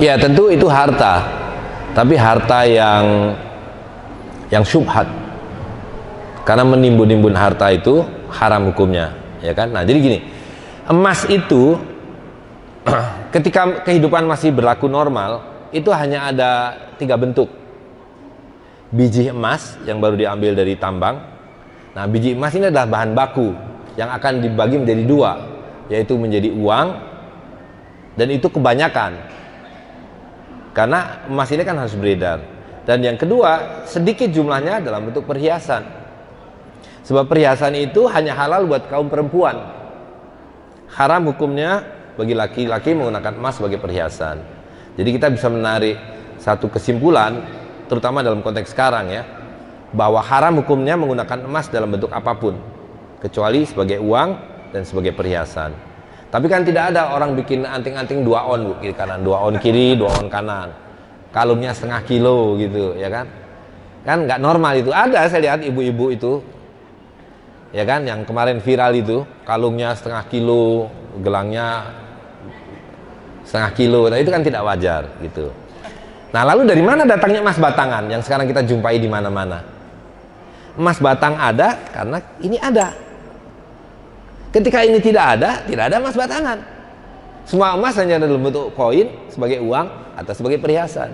Ya tentu itu harta, tapi harta yang syubhat, karena menimbun-nimbun harta itu haram hukumnya, ya kan? Nah jadi gini, emas itu ketika kehidupan masih berlaku normal itu hanya ada 3 bentuk. Biji emas yang baru diambil dari tambang. Nah biji emas ini adalah bahan baku yang akan dibagi menjadi 2, yaitu menjadi uang, dan itu kebanyakan karena emas ini kan harus beredar. Dan yang kedua, sedikit jumlahnya dalam bentuk perhiasan, sebab perhiasan itu hanya halal buat kaum perempuan. Haram hukumnya bagi laki-laki menggunakan emas sebagai perhiasan. Jadi kita bisa menarik satu kesimpulan, terutama dalam konteks sekarang ya, bahwa haram hukumnya menggunakan emas dalam bentuk apapun, kecuali sebagai uang dan sebagai perhiasan. Tapi kan tidak ada orang bikin anting-anting 2 on kiri kanan, 2 on kiri, 2 on kanan, kalungnya setengah kilo gitu, ya kan? Kan nggak normal itu. Ada, saya lihat ibu-ibu itu, ya kan, yang kemarin viral itu, kalungnya setengah kilo, gelangnya setengah kilo. Nah itu kan tidak wajar gitu. Nah lalu dari mana datangnya emas batangan yang sekarang kita jumpai di mana-mana? Emas batang ada karena ini ada. Ketika ini tidak ada emas batangan. Semua emas hanya dalam bentuk koin sebagai uang atau sebagai perhiasan.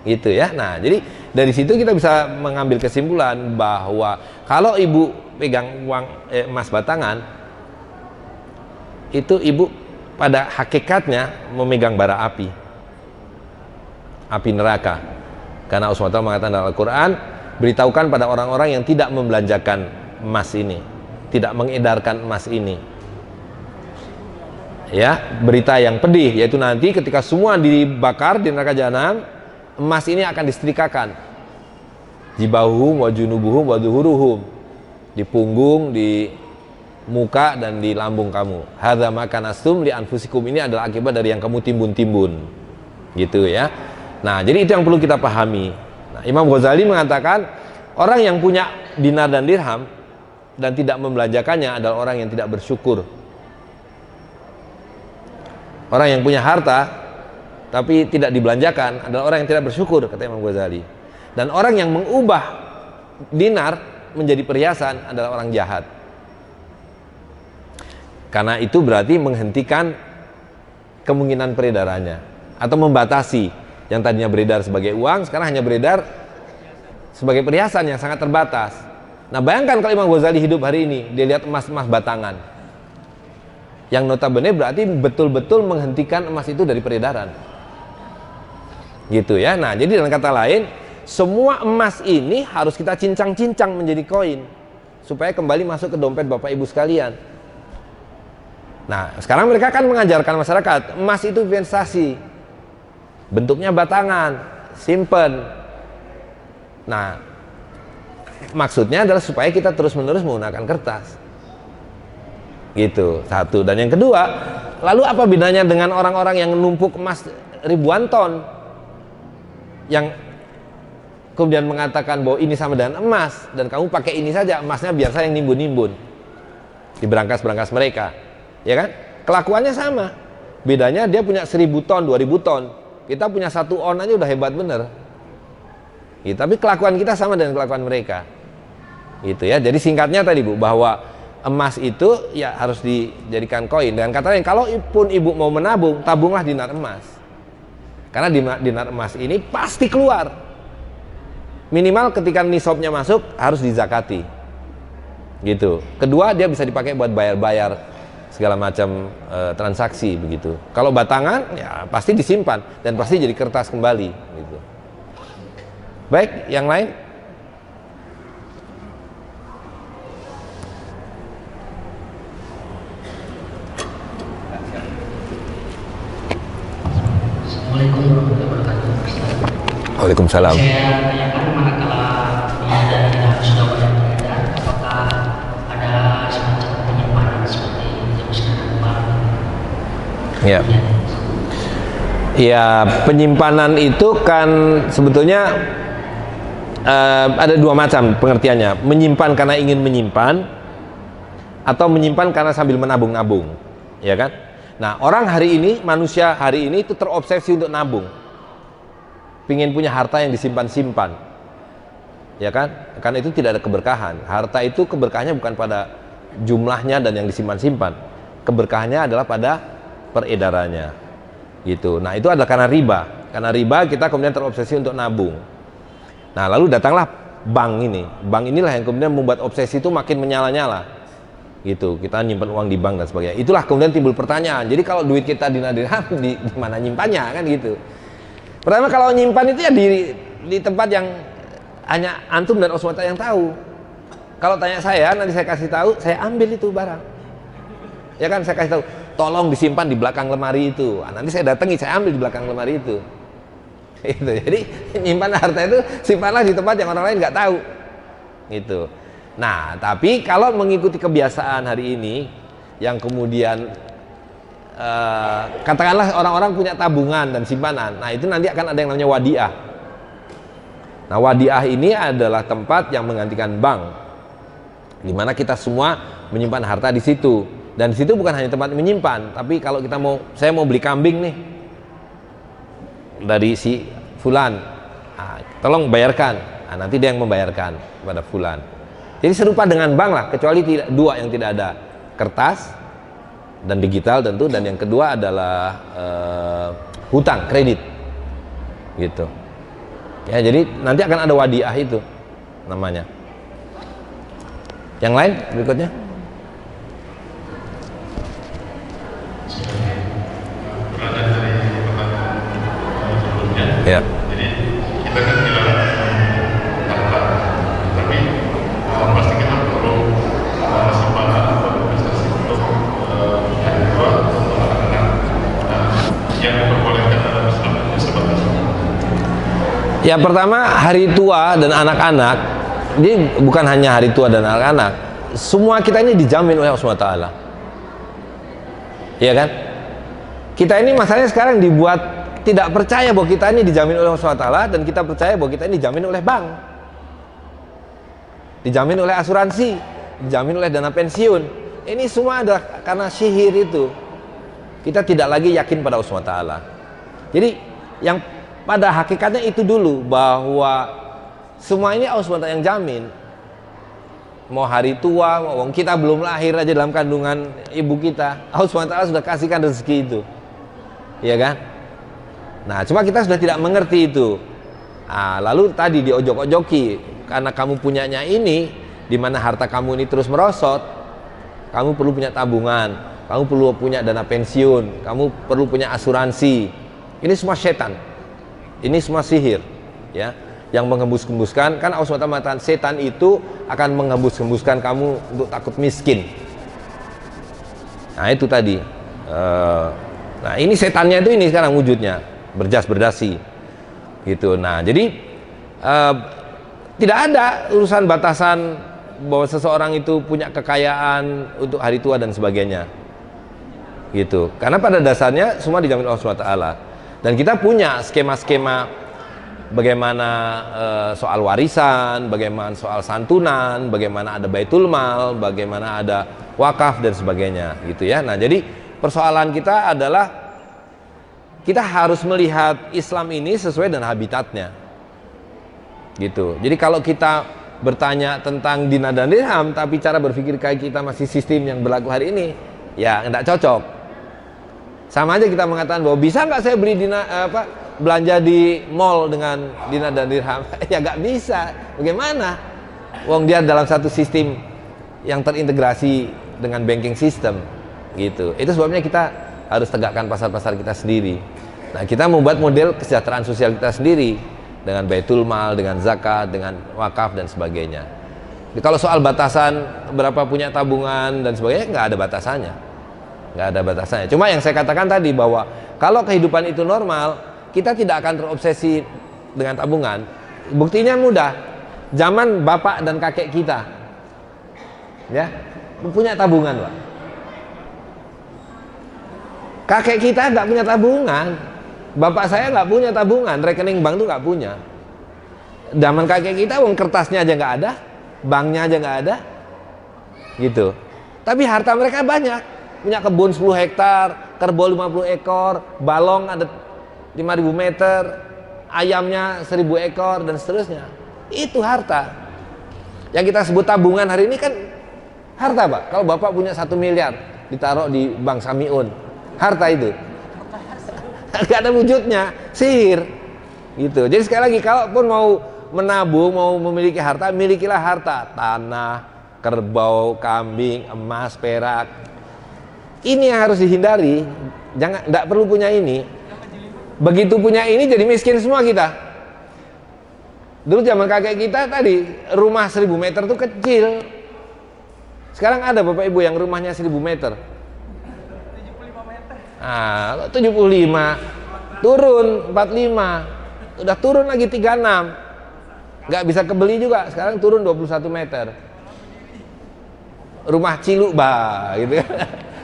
Gitu ya. Nah, jadi dari situ kita bisa mengambil kesimpulan bahwa kalau ibu pegang emas batangan, itu ibu pada hakikatnya memegang bara api. Api neraka. Karena Allah SWT mengatakan dalam Al-Quran, beritahukan pada orang-orang yang tidak membelanjakan emas ini, tidak mengedarkan emas ini, ya, berita yang pedih, yaitu nanti ketika semua dibakar di neraka jahanam, emas ini akan disetrikakan jibauhum wa junubuhum wa zuhuruhum, di punggung, di muka, dan di lambung kamu. Hadza ma kanastum li anfusikum, ini adalah akibat dari yang kamu timbun-timbun, gitu ya. Nah jadi itu yang perlu kita pahami. Nah, Imam Ghazali mengatakan orang yang punya dinar dan dirham dan tidak membelanjakannya adalah orang yang tidak bersyukur. Orang yang punya harta tapi tidak dibelanjakan adalah orang yang tidak bersyukur, kata Imam Ghazali. Dan orang yang mengubah dinar menjadi perhiasan adalah orang jahat. Karena itu berarti menghentikan kemungkinan peredarannya atau membatasi. Yang tadinya beredar sebagai uang sekarang hanya beredar sebagai perhiasan yang sangat terbatas. Nah bayangkan kalau Imam Ghazali hidup hari ini, dia lihat emas-emas batangan yang notabene berarti betul-betul menghentikan emas itu dari peredaran, gitu ya. Nah jadi dengan kata lain, semua emas ini harus kita cincang-cincang menjadi koin supaya kembali masuk ke dompet Bapak Ibu sekalian. Nah sekarang mereka kan mengajarkan masyarakat emas itu investasi, bentuknya batangan, simpen. Nah maksudnya adalah supaya kita terus-menerus menggunakan kertas, gitu, satu. Dan yang kedua, lalu apa bedanya dengan orang-orang yang numpuk emas ribuan ton, yang kemudian mengatakan bahwa ini sama dengan emas dan kamu pakai ini saja, emasnya biar saya yang nimbun-nimbun di berangkas-berangkas mereka, ya kan? Kelakuannya sama, bedanya dia punya 1000 ton, 2000 ton, kita punya 1 on aja udah hebat bener. Gitu, tapi kelakuan kita sama dengan kelakuan mereka, gitu ya. Jadi singkatnya tadi Bu, bahwa emas itu ya harus dijadikan koin. Dan kata lain, kalau pun ibu mau menabung, tabunglah dinar emas, karena dinar emas ini pasti keluar. Minimal ketika nisabnya masuk harus dizakati, gitu. Kedua, dia bisa dipakai buat bayar-bayar segala macam transaksi begitu. Kalau batangan ya pasti disimpan dan pasti jadi kertas kembali, gitu. Baik, yang lain? Assalamualaikum warahmatullahi wabarakatuh. Waalaikumsalam. Saya tanyakan, manakala niat dan sudah banyak beredar, apakah ada semacam penyimpanan seperti dijelaskan kemarin? Ya. Ya, penyimpanan itu kan sebetulnya ada 2 macam pengertiannya. Menyimpan karena ingin menyimpan, atau menyimpan karena sambil menabung-nabung, ya kan? Nah, orang hari ini, manusia hari ini itu terobsesi untuk nabung. Pingin punya harta yang disimpan-simpan. Ya kan? Karena itu tidak ada keberkahan. Harta itu keberkahannya bukan pada jumlahnya dan yang disimpan-simpan. Keberkahannya adalah pada peredarannya. Gitu. Nah, itu adalah karena riba. Karena riba kita kemudian terobsesi untuk nabung. Nah, lalu datanglah bank ini. Bank inilah yang kemudian membuat obsesi itu makin menyala-nyala. Gitu, kita nyimpan uang di bank dan sebagainya. Itulah kemudian timbul pertanyaan. Jadi kalau duit kita dinar dirham di mana nyimpannya kan gitu. Pertama kalau nyimpan itu ya di tempat yang hanya antum dan Oswata yang tahu. Kalau tanya saya, nanti saya kasih tahu, saya ambil itu barang. Ya kan, saya kasih tahu, tolong disimpan di belakang lemari itu. Nanti saya datangi, saya ambil di belakang lemari itu. Itu. Jadi nyimpan harta itu simpanlah di tempat yang orang lain nggak tahu. Gitu. Nah, tapi kalau mengikuti kebiasaan hari ini, yang kemudian katakanlah orang-orang punya tabungan dan simpanan, nah itu nanti akan ada yang namanya wadiah. Nah, wadiah ini adalah tempat yang menggantikan bank, di mana kita semua menyimpan harta di situ. Dan di situ bukan hanya tempat menyimpan, tapi kalau kita saya mau beli kambing nih dari si Fulan, nah, tolong bayarkan. Nah, nanti dia yang membayarkan kepada Fulan. Jadi serupa dengan bank lah, kecuali dua yang tidak ada, kertas dan digital tentu, dan yang kedua adalah hutang, kredit, gitu. Ya, jadi nanti akan ada wadiah itu namanya. Yang lain berikutnya. Ya. Jadi kita kan bilang harta, tapi pasti kita perlu simpanan atau investasi untuk hari tua untuk anak-anak yang diperbolehkan dalam Islam itu sebatas. Ya, pertama hari tua dan anak-anak, ini bukan hanya hari tua dan anak-anak, semua kita ini dijamin oleh Allah SWT. Iya kan? Kita ini masalahnya sekarang dibuat tidak percaya bahwa kita ini dijamin oleh Allah SWT, dan kita percaya bahwa kita ini dijamin oleh bank, dijamin oleh asuransi, dijamin oleh dana pensiun. Ini semua adalah karena sihir itu. Kita tidak lagi yakin pada Allah SWT. Jadi yang pada hakikatnya itu dulu, bahwa semua ini Allah SWT yang jamin. Mau hari tua, mau kita belum lahir aja dalam kandungan ibu kita, Allah SWT sudah kasihkan rezeki itu. Iya kan? Nah, cuma kita sudah tidak mengerti itu. Nah, lalu tadi diojok-ojoki, karena kamu punyanya ini, di mana harta kamu ini terus merosot, kamu perlu punya tabungan, kamu perlu punya dana pensiun, kamu perlu punya asuransi. Ini semua setan, ini semua sihir, ya, yang menghembus-hembuskan. Kan Allah SWT mengatakan setan itu akan menghembus-hembuskan kamu untuk takut miskin. Nah, itu tadi. Nah, ini setannya itu ini sekarang wujudnya. Berjas-berdasi gitu. Nah, jadi tidak ada urusan batasan bahwa seseorang itu punya kekayaan untuk hari tua dan sebagainya gitu, karena pada dasarnya semua dijamin Allah SWT. Dan kita punya skema-skema bagaimana soal warisan, bagaimana soal santunan, bagaimana ada baitul mal, bagaimana ada wakaf dan sebagainya gitu ya. Nah, jadi persoalan kita adalah kita harus melihat Islam ini sesuai dengan habitatnya, gitu. Jadi kalau kita bertanya tentang dinar dan dirham, tapi cara berpikir kayak kita masih sistem yang berlaku hari ini, ya nggak cocok. Sama aja kita mengatakan bahwa bisa nggak saya beli belanja di mall dengan dinar dan dirham? Ya nggak bisa. Bagaimana? Wong dia dalam satu sistem yang terintegrasi dengan banking system, gitu. Itu sebabnya kita harus tegakkan pasar-pasar kita sendiri. Nah, kita membuat model kesejahteraan sosial kita sendiri dengan baitul mal, dengan zakat, dengan wakaf dan sebagainya. Jadi, kalau soal batasan berapa punya tabungan dan sebagainya, nggak ada batasannya, nggak ada batasannya. Cuma yang saya katakan tadi bahwa kalau kehidupan itu normal, kita tidak akan terobsesi dengan tabungan. Buktinya mudah. Zaman bapak dan kakek kita, ya, punya tabungan, Pak. Kakek kita nggak punya tabungan, bapak saya nggak punya tabungan, rekening bank tuh nggak punya. Zaman kakek kita, uang kertasnya aja nggak ada, banknya aja nggak ada, gitu. Tapi harta mereka banyak, punya kebun 10 hektar, kerbau 50 ekor, balong ada 5.000 meter, ayamnya 1.000 ekor, dan seterusnya. Itu harta. Yang kita sebut tabungan hari ini kan harta, Pak. Kalau Bapak punya 1 miliar ditaruh di Bank Samiun, harta itu. Gak ada wujudnya, sihir. Gitu. Jadi sekali lagi, kalaupun mau menabung, mau memiliki harta, milikilah harta. Tanah, kerbau, kambing, emas, perak. Ini yang harus dihindari. Jangan, tidak perlu punya ini. Begitu punya ini jadi miskin semua kita. Dulu zaman kakek kita tadi, rumah 1.000 meter itu kecil. Sekarang ada Bapak Ibu yang rumahnya 1.000 meter. 75 meter. Ah, 75. Turun 45. Udah turun lagi 36. Nggak bisa kebeli juga. Sekarang turun 21 meter. Rumah Ciluk bah gitu.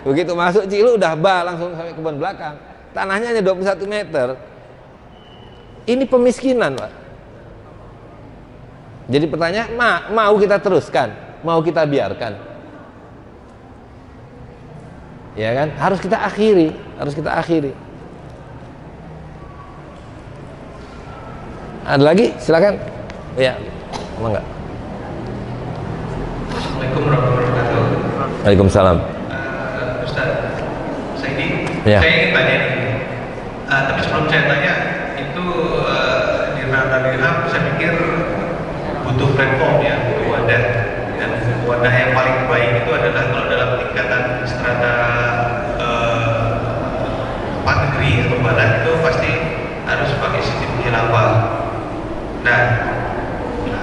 Begitu masuk Ciluk udah bah langsung sampai kebun belakang. Tanahnya hanya 21 meter. Ini pemiskinan, Pak. Jadi pertanyaan, mau kita teruskan? Mau kita biarkan? Ya kan? Harus kita akhiri, harus kita akhiri. Ada lagi? Silakan. Ya, emang enggak? Assalamualaikum warahmatullahi wabarakatuh. Waalaikumsalam. Ustaz, saya Ya. ingin tanya nih. Tapi sebelum saya tanya, itu dirham dan dirham, saya pikir butuh platform ya, butuh wadah. Dan wadah yang paling baik itu adalah kalau dalam tingkatan strata negeri atau badan itu pasti harus pakai sistem khilafah. Nah,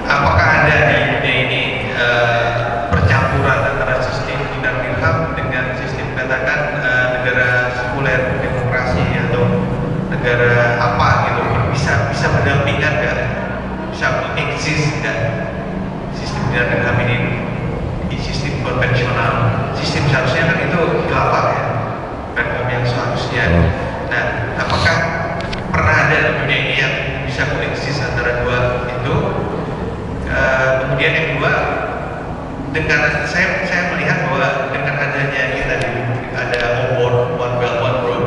apakah ada di dunia ini percampuran antara sistem dinar dirham dengan sistem katakan negara sekuler demokrasi atau negara apa gitu, bisa berdampingan nggak, bisa eksis nggak sistem dinar dirham ini di sistem konvensional? Sistem seharusnya kan itu khilafah ya, platform yang seharusnya. Nah, apakah pernah ada di dunia ini yang bisa koeksis antara dua itu? Kemudian yang kedua, dengan saya melihat bahwa dengan adanya kita ada obor One Belt One Road,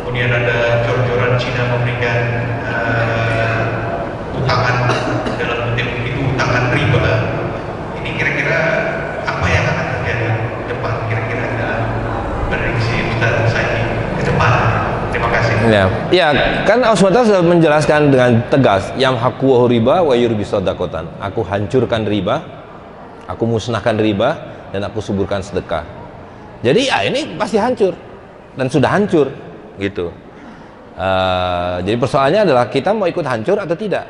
kemudian ada jor-joran Cina memberikan utangan dalam kutip itu utangan riba. Ini kira-kira apa yang akan terjadi ke depan? Kira-kira dalam prediksi Ustaz Saidi ke depan? Terima kasih. Ya, kan Allah SWT sudah menjelaskan dengan tegas, yang haku riba wa yurbi sodakotan. Aku hancurkan riba, aku musnahkan riba, dan aku suburkan sedekah. Jadi ya ini pasti hancur dan sudah hancur, gitu. Jadi persoalannya adalah kita mau ikut hancur atau tidak.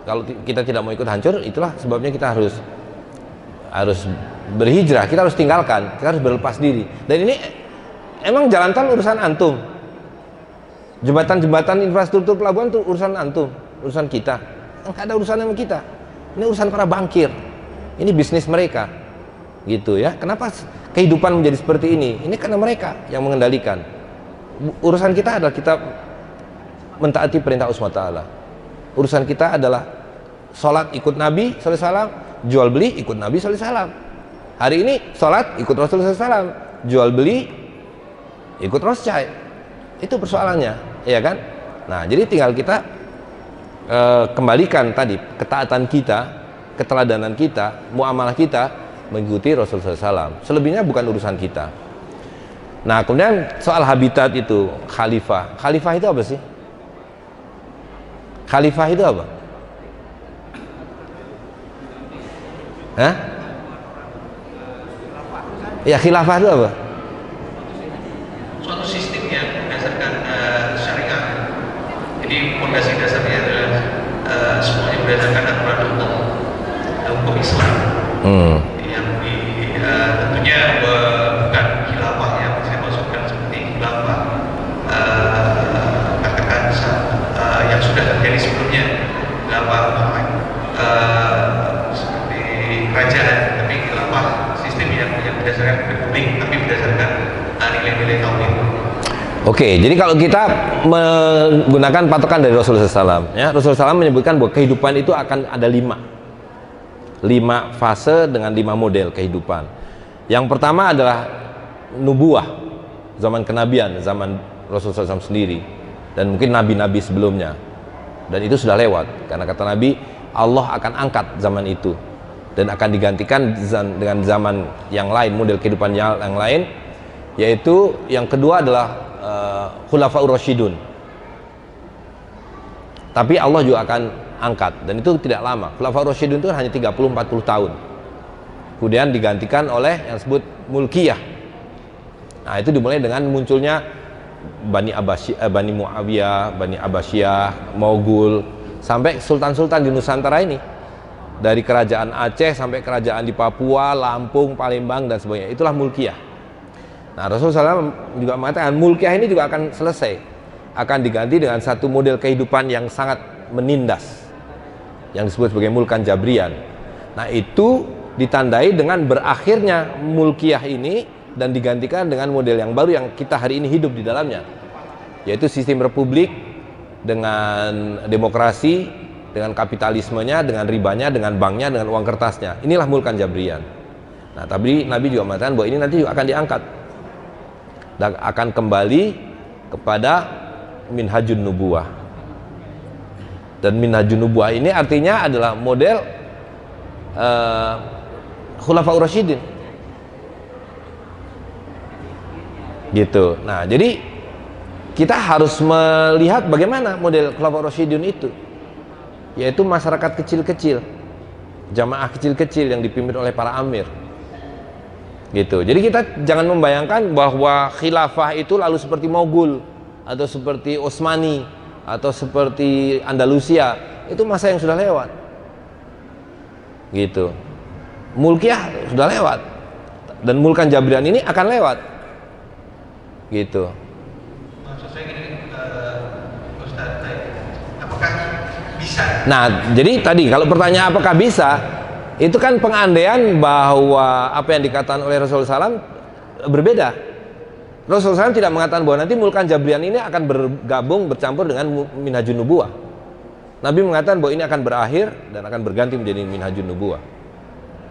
Kalau kita tidak mau ikut hancur, itulah sebabnya kita harus berhijrah, kita harus tinggalkan, kita harus berlepas diri. Dan ini emang jalan tol urusan antum. Jembatan-jembatan infrastruktur pelabuhan itu urusan antum, urusan kita. Enggak ada urusan sama kita. Ini urusan para bankir. Ini bisnis mereka. Gitu ya. Kenapa kehidupan menjadi seperti ini? Ini karena mereka yang mengendalikan. Urusan kita adalah kita mentaati perintah Allah SWT. Urusan kita adalah sholat ikut Nabi SAW, jual beli ikut Nabi SAW. Hari ini sholat ikut Rasulullah SAW, jual beli ikut Rothschild. Itu persoalannya. Ya kan? Nah, jadi tinggal kita kembalikan tadi ketaatan kita, keteladanan kita, muamalah kita mengikuti Rasulullah SAW. Selebihnya bukan urusan kita. Nah, kemudian soal habitat itu khalifah. Khalifah itu apa sih? Khalifah itu apa? Hah? Ya, khilafah itu apa? Suatu sistem yang berdasarkan syariat. Jadi fondasi dasarnya adalah semuanya berdasarkan aturan hukum Islam. Yang tentunya bukan khilafah yang saya maksudkan seperti khilafah katakan yang sudah terjadi sebelumnya, khilafah seperti kerajaan, tapi khilafah sistem yang berdasarkan republik tapi berdasarkan nilai-nilai tauhid. Oke, jadi kalau kita menggunakan patokan dari Rasulullah SAW, ya, Rasulullah SAW menyebutkan bahwa kehidupan itu akan ada 5 fase dengan 5 model kehidupan. Yang pertama adalah nubuah, zaman kenabian, zaman Rasulullah SAW sendiri, dan mungkin nabi-nabi sebelumnya. Dan itu sudah lewat, karena kata Nabi, Allah akan angkat zaman itu dan akan digantikan dengan zaman yang lain, model kehidupan yang lain, yaitu yang kedua adalah Khulafaur Rasyidun. Tapi Allah juga akan angkat, dan itu tidak lama. Khulafaur Rasyidun itu hanya 30-40 tahun, kemudian digantikan oleh yang disebut Mulkiyah. Nah, itu dimulai dengan munculnya Bani Muawiyah, Bani Abbasiyah, Mogul, sampai sultan-sultan di Nusantara ini, dari kerajaan Aceh sampai kerajaan di Papua, Lampung, Palembang, dan sebagainya. Itulah Mulkiyah. Nah, Rasulullah SAW juga mengatakan Mulkiyah ini juga akan selesai, akan diganti dengan satu model kehidupan yang sangat menindas, yang disebut sebagai Mulkan Jabrian. Nah, itu ditandai dengan berakhirnya Mulkiyah ini dan digantikan dengan model yang baru yang kita hari ini hidup di dalamnya, yaitu sistem republik dengan demokrasi, dengan kapitalismenya, dengan ribanya, dengan banknya, dengan uang kertasnya. Inilah Mulkan Jabrian. Nah, tapi Nabi juga mengatakan bahwa ini nanti juga akan diangkat dan akan kembali kepada Minhajun Nubuwah. Dan Minhajun Nubuwah ini artinya adalah model Khulafaur Rasyidin. Gitu. Nah, jadi kita harus melihat bagaimana model Khulafaur Rasyidin itu, yaitu masyarakat kecil-kecil, jamaah kecil-kecil yang dipimpin oleh para amir. Gitu. Jadi kita jangan membayangkan bahwa khilafah itu lalu seperti Mogul atau seperti Utsmani atau seperti Andalusia. Itu masa yang sudah lewat. Gitu. Mulkiyah sudah lewat. Dan Mulkan Jabrian ini akan lewat. Gitu. Maksud saya gini, Ustaz, apakah bisa? Nah, jadi tadi kalau pertanyaan apakah bisa, itu kan pengandaian bahwa apa yang dikatakan oleh Rasulullah SAW berbeda. Rasulullah SAW tidak mengatakan bahwa nanti Mulkan Jabrian ini akan bergabung, bercampur dengan Minhajun Nubuwah. Nabi mengatakan bahwa ini akan berakhir dan akan berganti menjadi Minhajun Nubuwah.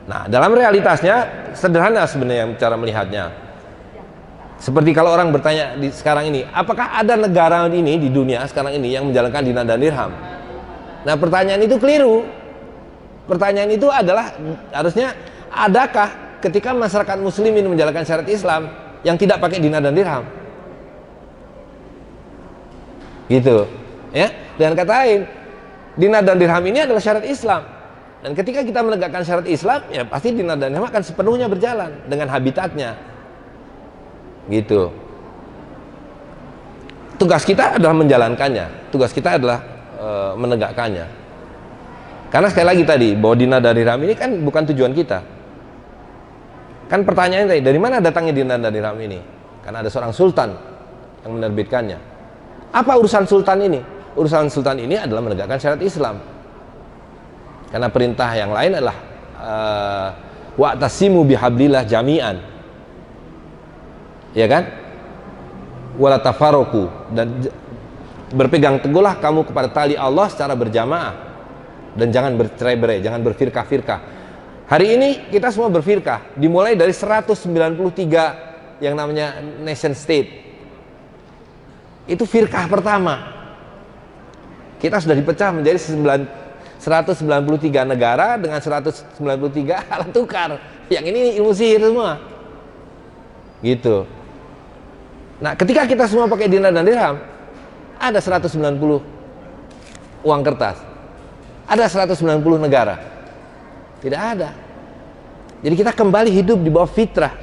Nah, dalam realitasnya sederhana sebenarnya cara melihatnya. Seperti kalau orang bertanya di sekarang ini, apakah ada negara ini di dunia sekarang ini yang menjalankan dinar dan dirham? Nah, pertanyaan itu keliru. Pertanyaan itu adalah harusnya, adakah ketika masyarakat muslimin menjalankan syariat Islam yang tidak pakai dinar dan dirham? Gitu, ya. Dengan kata lain, dinar dan dirham ini adalah syariat Islam. Dan ketika kita menegakkan syariat Islam, ya pasti dinar dan dirham akan sepenuhnya berjalan dengan habitatnya. Gitu. Tugas kita adalah menjalankannya. Tugas kita adalah menegakkannya. Karena sekali lagi tadi, bahwa dinar dan dirham ini kan bukan tujuan kita. Kan pertanyaannya tadi, dari mana datangnya dinar dan dirham ini? Karena ada seorang sultan yang menerbitkannya. Apa urusan sultan ini? Urusan sultan ini adalah menegakkan syariat Islam. Karena perintah yang lain adalah wa'tasimu bihablillah jami'an. Ya kan? Wala tafarraqu, dan berpegang teguhlah kamu kepada tali Allah secara berjamaah, dan jangan bercerai-berai, jangan berfirqah-firqah. Hari ini kita semua berfirqah, dimulai dari 193 yang namanya nation state. Itu firqah pertama. Kita sudah dipecah menjadi 193 negara dengan 193 alat tukar. Yang ini ilmu sihir semua. Gitu. Nah, ketika kita semua pakai dinar dan dirham, ada 190 uang kertas, ada 190 negara. Tidak ada. Jadi kita kembali hidup di bawah fitrah,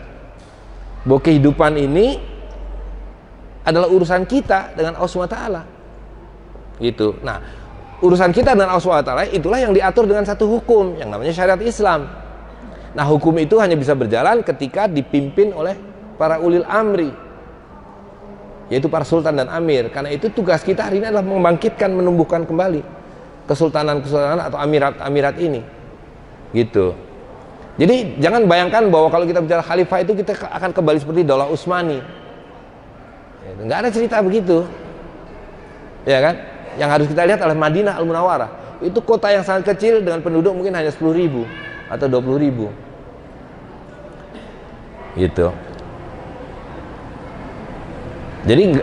bahwa kehidupan ini adalah urusan kita dengan Allah SWT. Gitu. Nah, urusan kita dengan Allah SWT itulah yang diatur dengan satu hukum yang namanya syariat Islam. Nah, hukum itu hanya bisa berjalan ketika dipimpin oleh para ulil amri, yaitu para sultan dan amir. Karena itu tugas kita hari ini adalah membangkitkan, menumbuhkan kembali kesultanan-kesultanan atau amirat-amirat ini. Gitu. Jadi jangan bayangkan bahwa kalau kita bicara khalifah itu kita akan kembali seperti Daulah Utsmani. Nggak ada cerita begitu. Ya kan? Yang harus kita lihat adalah Madinah Al-Munawwarah. Itu kota yang sangat kecil dengan penduduk mungkin hanya 10.000 atau 20.000. Gitu. Jadi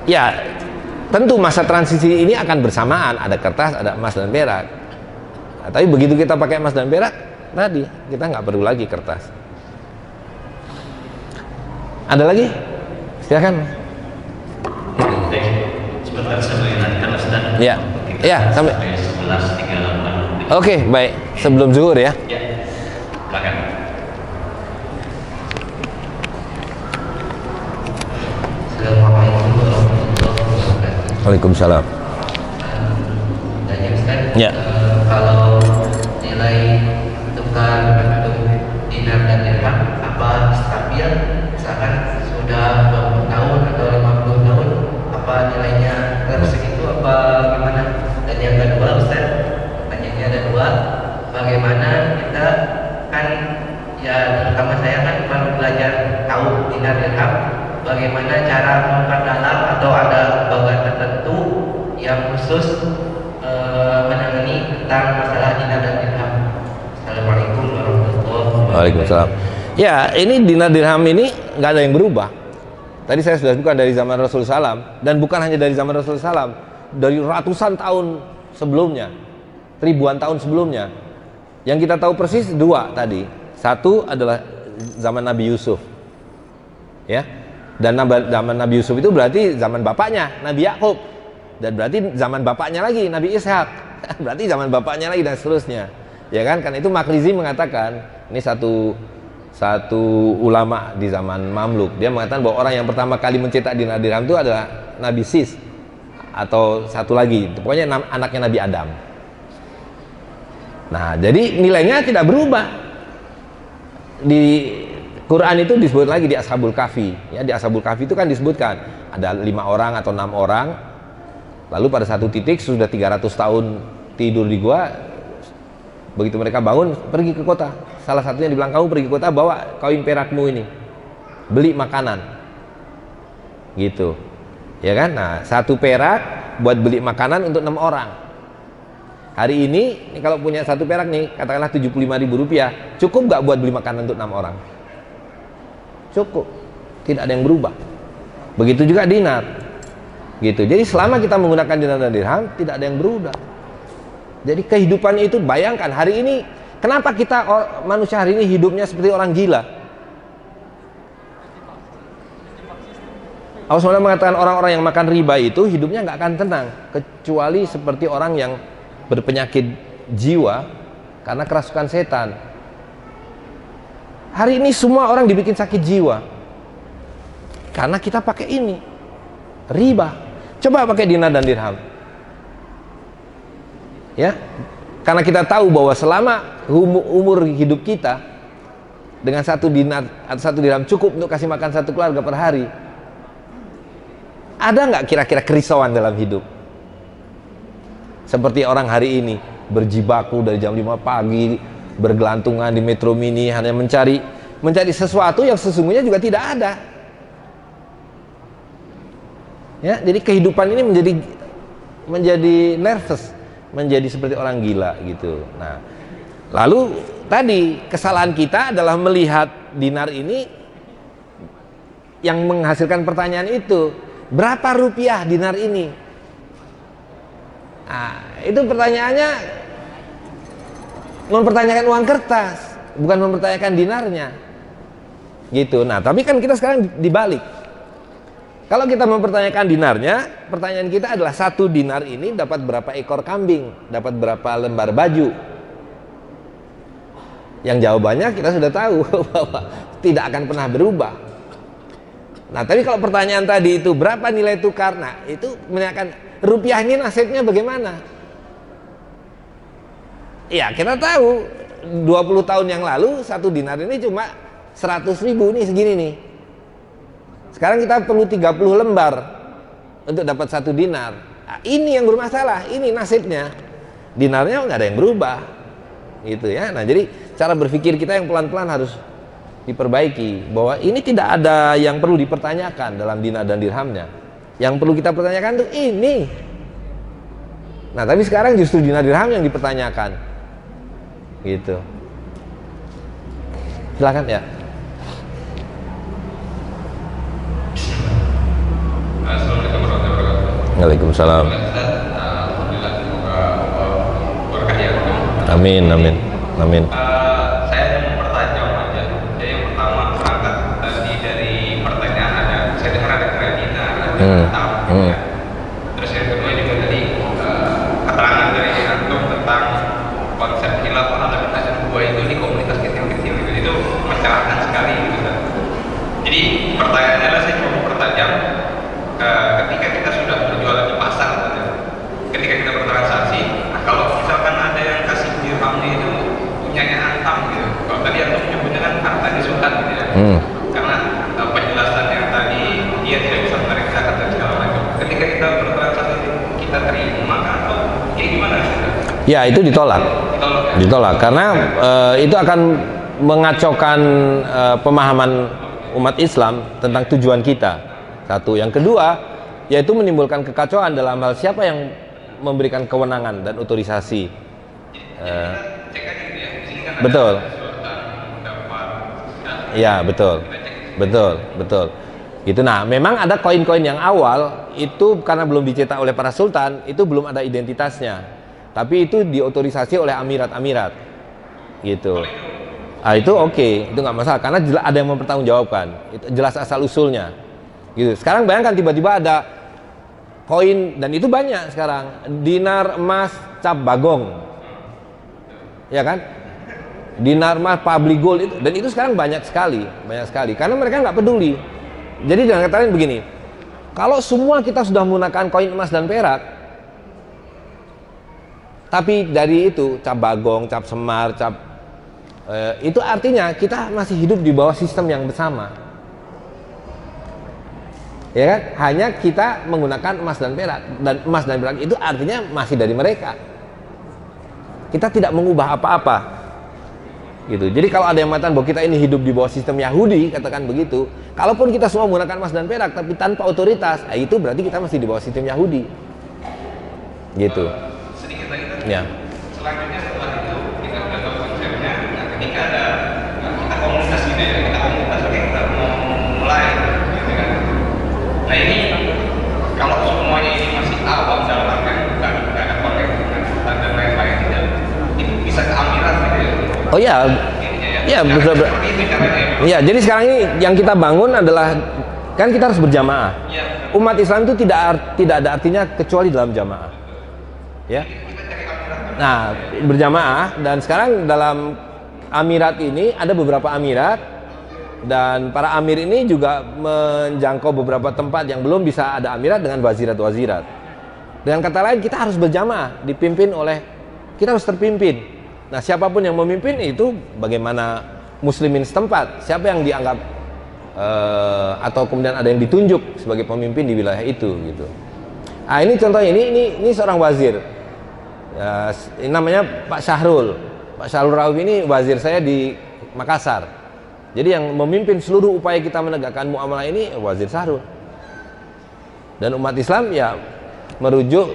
ya tentu masa transisi ini akan bersamaan, ada kertas, ada emas dan perak. Nah, tapi begitu kita pakai emas dan perak tadi, kita nggak perlu lagi kertas. Ada lagi? Silakan. Sebentar saya mengingatkan Ustaz. Ya, ya sampai 11.38. Oke, baik. Sebelum zuhur ya. Ya, silakan. Assalamualaikum warahmatullahi wabarakatuh. Waalaikumsalam. Tanya Ustaz, Ya. kalau nilai tukar bentuk dinar dan dirham apa stabil? Misalkan sudah 20 tahun atau 50 tahun, apa nilainya terus segitu apa gimana? Dan yang kedua Ustaz, pertanyaannya ada dua, bagaimana kita kan ya terutama saya kan baru belajar tahu dinar dirham, bagaimana cara memperdalam atau ada bagian tertentu yang khusus menangani tentang masalah dinar dan dirham. Assalamualaikum warahmatullahi wabarakatuh. Waalaikumsalam. Ya, ini dinar dirham ini nggak ada yang berubah. Tadi saya sudah bukan dari zaman Rasulullah SAW, dan bukan hanya dari zaman Rasulullah SAW, dari ratusan tahun sebelumnya, ribuan tahun sebelumnya. Yang kita tahu persis dua tadi. Satu adalah zaman Nabi Yusuf, ya. Dan zaman Nabi Yusuf itu berarti zaman bapaknya Nabi Yakub, dan berarti zaman bapaknya lagi Nabi Ishak, berarti zaman bapaknya lagi dan seterusnya, ya kan? Kan itu Makrizi mengatakan, ini satu ulama di zaman Mamluk, dia mengatakan bahwa orang yang pertama kali mencetak dinar dirham itu adalah Nabi Sis, atau satu lagi, pokoknya anaknya Nabi Adam. Nah, jadi nilainya tidak berubah. Di Quran itu disebut lagi di Ashabul Kahfi, ya. Di Ashabul Kahfi itu kan disebutkan ada 5 orang atau 6 orang, lalu pada satu titik sudah 300 tahun tidur di gua, begitu mereka bangun pergi ke kota, salah satunya dibilang, kamu pergi ke kota bawa koin perakmu ini, beli makanan, gitu, ya kan? Nah, 1 perak buat beli makanan untuk 6 orang. Hari ini kalau punya 1 perak nih, katakanlah 75.000 rupiah, cukup nggak buat beli makanan untuk 6 orang? Cukup, tidak ada yang berubah. Begitu juga dinar, gitu. Jadi selama kita menggunakan dinar dan dirham, tidak ada yang berubah. Jadi kehidupannya itu, bayangkan hari ini, kenapa kita manusia hari ini hidupnya seperti orang gila? Allah SWT mengatakan orang-orang yang makan riba itu hidupnya nggak akan tenang, kecuali seperti orang yang berpenyakit jiwa karena kerasukan setan. Hari ini semua orang dibikin sakit jiwa karena kita pakai ini, riba. Coba pakai dinar dan dirham, ya. Karena kita tahu bahwa selama umur hidup kita dengan 1 dinar atau 1 dirham cukup untuk kasih makan 1 keluarga per hari. Ada nggak kira-kira kerisauan dalam hidup? Seperti orang hari ini berjibaku dari jam 5 pagi, bergelantungan di metro mini hanya mencari sesuatu yang sesungguhnya juga tidak ada. Ya, jadi kehidupan ini menjadi nervous, menjadi seperti orang gila gitu. Nah, lalu tadi kesalahan kita adalah melihat dinar ini yang menghasilkan pertanyaan itu, berapa rupiah dinar ini? Nah, itu pertanyaannya mempertanyakan uang kertas, bukan mempertanyakan dinarnya, gitu. Nah, tapi kan kita sekarang dibalik. Kalau kita mempertanyakan dinarnya, pertanyaan kita adalah 1 dinar ini dapat berapa ekor kambing, dapat berapa lembar baju. Yang jawabannya kita sudah tahu bahwa tidak akan pernah berubah. Nah, tapi kalau pertanyaan tadi itu berapa nilai tukar, nah itu menanyakan rupiah ini nasibnya bagaimana? Ya, kita tahu 20 tahun yang lalu 1 dinar ini cuma 100.000 nih, segini nih. Sekarang kita perlu 30 lembar untuk dapat 1 dinar. Nah, ini yang bermasalah, ini nasibnya. Dinarnya nggak ada yang berubah, gitu ya. Nah, jadi cara berpikir kita yang pelan-pelan harus diperbaiki, bahwa ini tidak ada yang perlu dipertanyakan dalam dinar dan dirhamnya. Yang perlu kita pertanyakan tuh ini. Nah, tapi sekarang justru dinar dirham yang dipertanyakan, gitu. Silakan ya. Waalaikumsalam. Alhamdulillah, semoga berkah ya. Amin, amin, amin. Saya mau mempertajam aja. Jadi yang pertama berangkat tadi dari pertanyaan ada, saya dengar ada kredina, ada utang, ya. Terus yang kedua juga tadi keterangan dari antum tentang konsep khilafah ala minhajul buah itu di komunitas kecil-kecil gitu. Itu mencerahkan sekali gitu kan. Jadi pertanyaannya adalah saya mau mempertajam ketika kita sudah berjualan di pasar gitu, ketika kita bertransaksi, nah kalau misalkan ada yang kasih dirhamnya itu punyanya antam gitu, kalau tadi antum menyebutnya kan harta di sultan gitu ya, karena penjelasan yang tadi dia tidak bisa memeriksakan dan segala macam, ketika kita bertransaksi kita terima atau ya gimana gitu? Ya, itu ditolak. Ditolak karena itu akan mengacaukan pemahaman umat Islam tentang tujuan kita. Satu, yang kedua yaitu menimbulkan kekacauan dalam hal siapa yang memberikan kewenangan dan otorisasi. Betul. Ya, betul. Betul, betul. Gitu. Nah, memang ada koin-koin yang awal itu karena belum dicetak oleh para sultan, itu belum ada identitasnya. Tapi itu diotorisasi oleh amirat-amirat. Gitu. Ah, itu oke, itu nggak masalah karena ada yang mempertanggungjawabkan. Itu jelas asal usulnya. Gitu. Sekarang bayangkan tiba-tiba ada koin dan itu banyak sekarang, dinar emas cap bagong, ya kan? Dinar emas public gold itu, dan itu sekarang banyak sekali karena mereka nggak peduli. Jadi jangan kata lain begini, kalau semua kita sudah menggunakan koin emas dan perak, tapi dari itu cap bagong, cap semar, itu artinya kita masih hidup di bawah sistem yang bersama. Ya kan, hanya kita menggunakan emas dan perak, dan emas dan perak itu artinya masih dari mereka. Kita tidak mengubah apa-apa, gitu. Jadi kalau ada yang mengatakan bahwa kita ini hidup di bawah sistem Yahudi, katakan begitu. Kalaupun kita semua menggunakan emas dan perak, tapi tanpa otoritas, itu berarti kita masih di bawah sistem Yahudi, gitu. Sedikit lagi kan? Ya. Selanjutnya setelah itu kita sudah tahu konsepnya. Nah, ketika ada kita komunitas ini ya, kita komunitas oke kita mau mulai, gitu kan? Nah ini kalau semuanya ini masih awam dalam artian bukan ada pakai dan lain-lain, itu bisa ke amirat gitu ya? Oh iya, ya betul. Ya, jadi sekarang ini yang kita bangun adalah kan kita harus berjamaah. Umat Islam itu tidak ada artinya kecuali dalam jamaah. Ya. Nah, berjamaah, dan sekarang dalam amirat ini ada beberapa amirat, dan para amir ini juga menjangkau beberapa tempat yang belum bisa ada amirat dengan wazirat-wazirat. Dengan kata lain, kita harus berjamaah, kita harus terpimpin. Nah, siapapun yang memimpin itu bagaimana muslimin setempat, siapa yang dianggap atau kemudian ada yang ditunjuk sebagai pemimpin di wilayah itu, gitu. Nah, ini contohnya, ini seorang wazir. Ya, ini namanya Pak Syahrul. Pak Syahrul Rauf ini wazir saya di Makassar. Jadi yang memimpin seluruh upaya kita menegakkan muamalah ini Wazir Syahrul. Dan umat Islam ya merujuk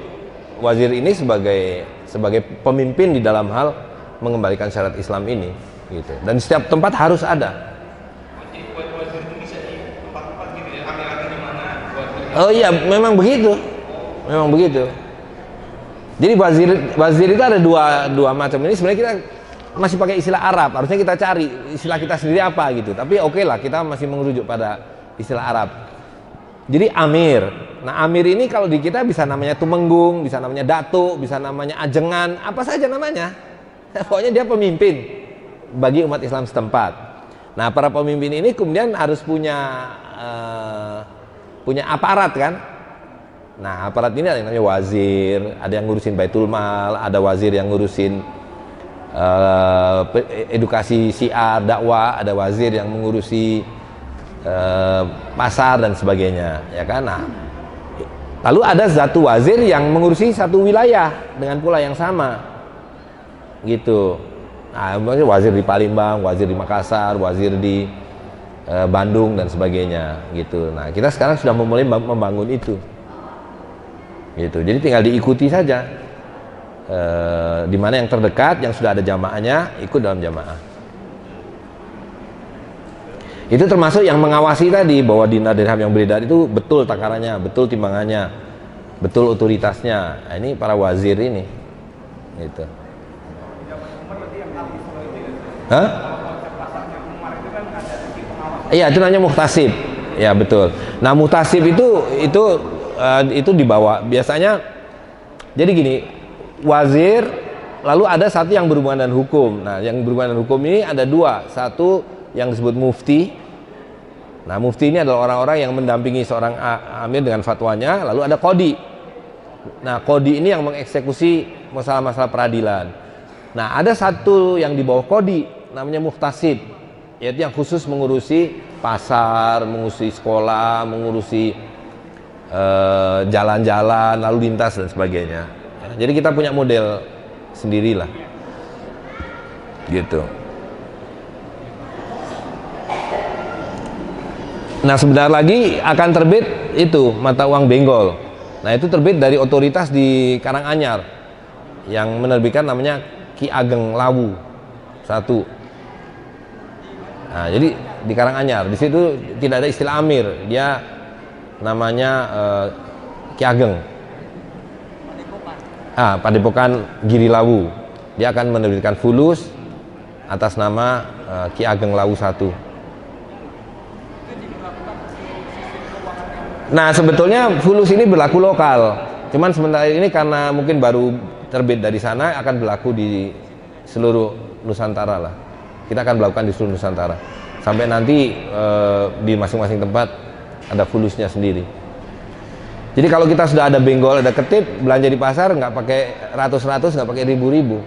wazir ini sebagai pemimpin di dalam hal mengembalikan syariat Islam ini, gitu. Dan setiap tempat harus ada. Oh iya, memang begitu. Memang begitu. Jadi wazir itu ada dua macam. Ini sebenarnya kita masih pakai istilah Arab, harusnya kita cari istilah kita sendiri apa gitu. Tapi oke lah, kita masih merujuk pada istilah Arab. Jadi amir. Nah, amir ini kalau di kita bisa namanya tumenggung, bisa namanya datuk, bisa namanya ajengan, apa saja namanya. Pokoknya dia pemimpin bagi umat Islam setempat. Nah, para pemimpin ini kemudian harus punya aparat kan. Nah, aparat ini ada yang namanya wazir, ada yang ngurusin baitul mal, ada wazir yang ngurusin edukasi syiar, dakwah, ada wazir yang mengurusi pasar dan sebagainya, ya kan? Nah, lalu ada satu wazir yang mengurusi satu wilayah dengan pula yang sama, gitu. Nah, wazir di Palembang, wazir di Makassar, wazir di Bandung dan sebagainya, gitu. Nah, kita sekarang sudah mulai membangun itu, gitu. Jadi tinggal diikuti saja. Di mana yang terdekat, yang sudah ada jamaahnya, ikut dalam jamaah. Itu termasuk yang mengawasi tadi bahwa dinar dirham yang beredar itu betul takarannya, betul timbangannya, betul otoritasnya. Nah, ini para wazir ini, gitu. Hah? Iya, itu namanya muhtasib. Ya betul. Nah muhtasib itu dibawa biasanya. Jadi gini, wazir, lalu ada satu yang berhubungan dengan hukum. Nah yang berhubungan dengan hukum ini ada dua. Satu yang disebut mufti. Nah mufti ini adalah orang-orang yang mendampingi seorang amir dengan fatwanya. Lalu ada qadi. Nah qadi ini yang mengeksekusi masalah-masalah peradilan. Nah ada satu yang di bawah qadi, namanya muhtasib, yaitu yang khusus mengurusi pasar, mengurusi sekolah, mengurusi jalan-jalan, lalu lintas dan sebagainya. Jadi kita punya model sendirilah, gitu. Nah sebentar lagi akan terbit itu mata uang Benggol. Nah itu terbit dari otoritas di Karanganyar yang menerbitkan, namanya Ki Ageng Lawu 1. Nah, jadi di Karanganyar, di situ tidak ada istilah amir, dia namanya Ki Ageng. Padepokan Giri Lawu. Dia akan menerbitkan fulus atas nama Ki Ageng Lawu 1. Nah, sebetulnya fulus ini berlaku lokal. Cuman sementara ini karena mungkin baru terbit dari sana, akan berlaku di seluruh Nusantara lah. Kita akan melakukan di seluruh Nusantara sampai nanti di masing-masing tempat ada fulusnya sendiri. Jadi kalau kita sudah ada benggol, ada ketip, belanja di pasar nggak pakai ratus-ratus, nggak pakai ribu-ribu.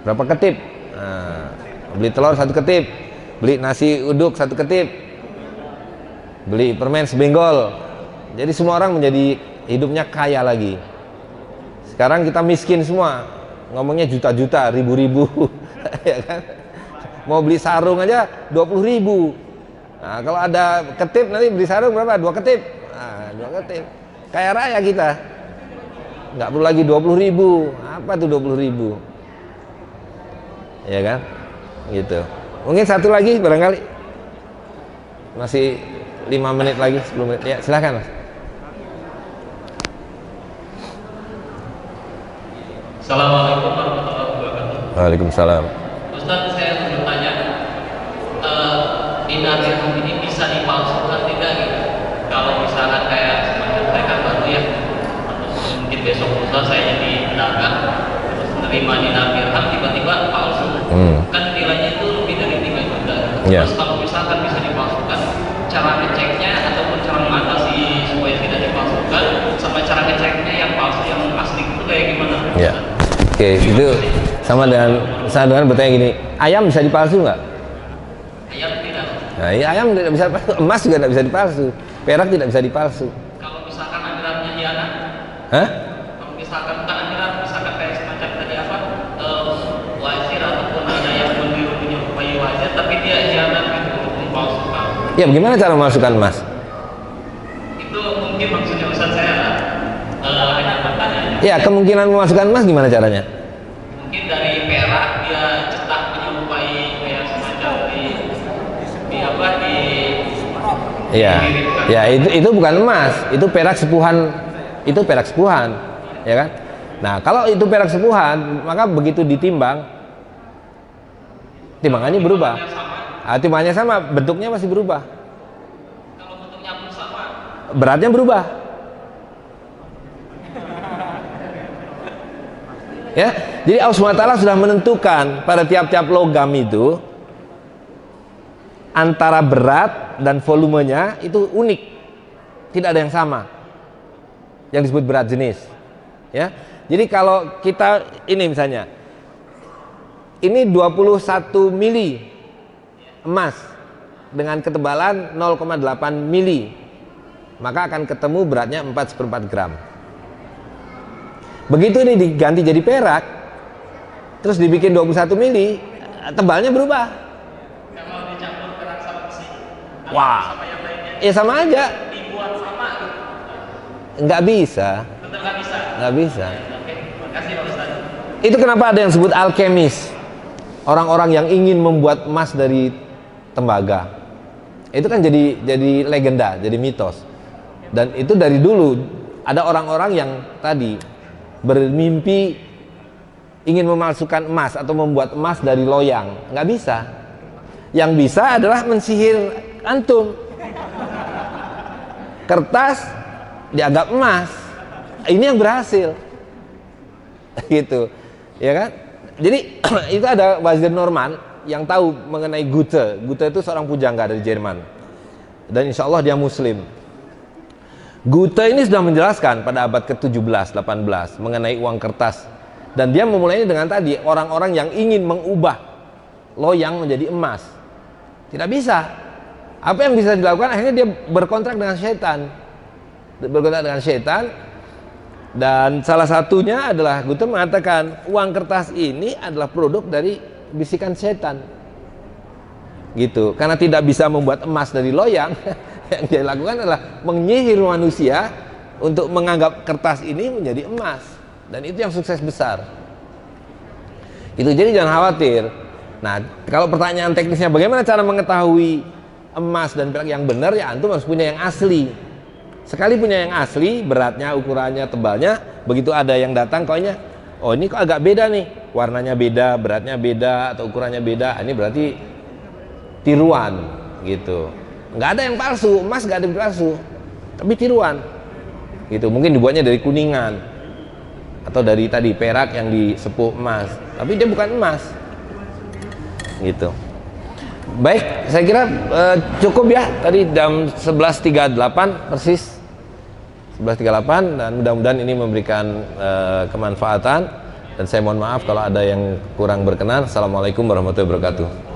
Berapa ketip? Nah, beli telur 1 ketip, beli nasi uduk 1 ketip, beli permen sebenggol. Jadi semua orang menjadi hidupnya kaya lagi. Sekarang kita miskin semua, ngomongnya juta-juta, ribu-ribu, ya kan? Mau beli sarung aja 20.000. Nah, kalau ada ketip nanti beli sarung berapa? 2 ketip. Nah, 2 ketip. Kaya raya kita. Nggak perlu lagi 20.000. Apa tuh 20.000? Ya kan? Gitu. Mungkin satu lagi barangkali. Masih 5 menit lagi, 10 menit. Ya, silakan Mas. Assalamualaikum warahmatullahi wabarakatuh. Waalaikumsalam. Ustaz, saya mau bertanya, dinar dirham ini bisa dipalsukan tidak gitu? Kalau misalnya kayak semacam mereka baru ya, atau mungkin besok lusa saya jadi pedagang, terus menerima dinar dirham tiba-tiba palsu, kan nilainya itu lebih dari 3 juta. Yeah. Terus kalau misalkan bisa dipalsukan, cara ngeceknya ataupun cara mengatasi supaya tidak dipalsukan, sama cara ngeceknya yang palsu yang asli itu kayak gimana? Ya. Oke, itu sama dengan bertanya gini, ayam bisa dipalsu nggak? Ayam tidak. Nah, ya, ayam tidak bisa dipalsu, emas juga tidak bisa dipalsu, perak tidak bisa dipalsu. Kalau misalkan akhiratnya hianat, Hah? kalau misalkan bukan akhirat, misalkan kayak semacam tadi apa, wazir ataupun ada yang menyerupai wazir, tapi dia hianat gitu untuk mempalsukan. Ya, bagaimana cara memasukkan emas? Itu mungkin maksudnya Ustaz saya hanya bertanya. Ya, kemungkinan memasukkan emas gimana caranya? Mungkin dari perak dia cetak menyerupai kayak semacam di apa di. Iya. Ya, itu bukan emas, itu perak sepuhan. Itu perak sepuhan, ya kan? Nah, kalau itu perak sepuhan, maka begitu ditimbang, timbangannya berubah. Timbangannya sama, bentuknya masih berubah. Kalau bentuknya pun sama, Beratnya berubah. Ya, jadi Allah SWT sudah menentukan pada tiap-tiap logam itu antara berat dan volumenya itu unik, tidak ada yang sama, yang disebut berat jenis. Ya, jadi kalau kita ini misalnya, ini 21 mili emas dengan ketebalan 0,8 mili, maka akan ketemu beratnya 4/4 gram. Begitu ini diganti jadi perak, terus dibikin 21 mili, tebalnya berubah. kalau dicampur perak sama besi, Wah, sama yang lainnya ya sama aja. dibuat sama gitu. Nggak bisa, Tetap nggak bisa. nggak bisa. Oke, makasih Pak Ustaz. Itu kenapa ada yang disebut alkemis, orang-orang yang ingin membuat emas dari tembaga. Itu kan jadi legenda, jadi mitos. Dan itu dari dulu Ada orang-orang yang tadi bermimpi ingin memalsukan emas atau membuat emas dari loyang, nggak bisa. Yang bisa adalah mensihir antum. Kertas dianggap emas, ini yang berhasil, gitu, ya kan? Jadi itu ada Wazir Norman yang tahu mengenai Goethe. Goethe itu seorang pujangga dari Jerman, dan insya Allah dia Muslim. Goethe ini sudah menjelaskan pada abad ke-17-18 mengenai uang kertas, dan dia memulainya dengan tadi, orang-orang yang ingin mengubah loyang menjadi emas. Tidak bisa. Apa yang bisa dilakukan? Akhirnya dia berkontrak dengan setan. Berkontrak dengan setan, dan salah satunya adalah Goethe mengatakan uang kertas ini adalah produk dari bisikan setan. Gitu. Karena tidak bisa membuat emas dari loyang, yang dia lakukan adalah menyihir manusia untuk menganggap kertas ini menjadi emas, dan itu yang sukses besar. Itu, jadi jangan khawatir. Nah, kalau pertanyaan teknisnya bagaimana cara mengetahui emas dan perak yang benar, ya antum harus punya yang asli. Sekali punya yang asli, beratnya, ukurannya, tebalnya, begitu ada yang datang koinnya, oh ini kok agak beda nih, warnanya beda, beratnya beda, atau ukurannya beda, ini berarti tiruan, gitu. Nggak ada yang palsu, emas nggak ada yang palsu, tapi tiruan, gitu. Mungkin dibuatnya dari kuningan atau dari tadi perak yang disepuk emas, tapi dia bukan emas, gitu. Baik, saya kira cukup ya, tadi jam 11.38 persis, 11.38, dan mudah-mudahan ini memberikan kemanfaatan, dan saya mohon maaf kalau ada yang kurang berkenan. Assalamualaikum warahmatullahi wabarakatuh.